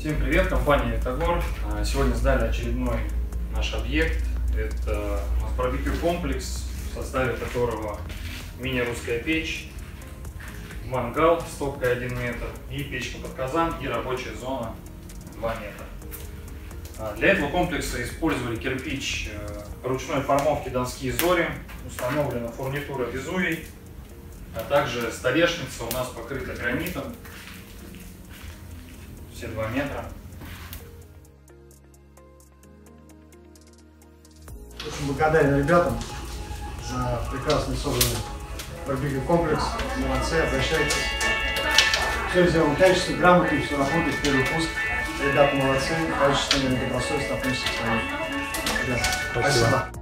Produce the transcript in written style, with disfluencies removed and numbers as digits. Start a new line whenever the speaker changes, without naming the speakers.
Всем привет, компания Витагор. Сегодня сдали очередной наш объект. Это у нас барбекю комплекс, в составе которого мини-русская печь, мангал с топкой 1 метр и печка под казан и рабочая зона 2 метра. Для этого комплекса использовали кирпич ручной формовки Донские Зори, установлена фурнитура Везувий, а также столешница у нас покрыта гранитом. Все 2 метра.
Очень благодарен ребятам за прекрасный собранный барбекю комплекс. Молодцы, обращайтесь. Все сделано качественно, грамотно, все работает, первый пуск. Ребята молодцы, качественно, добросовестно относятся к своим. Спасибо.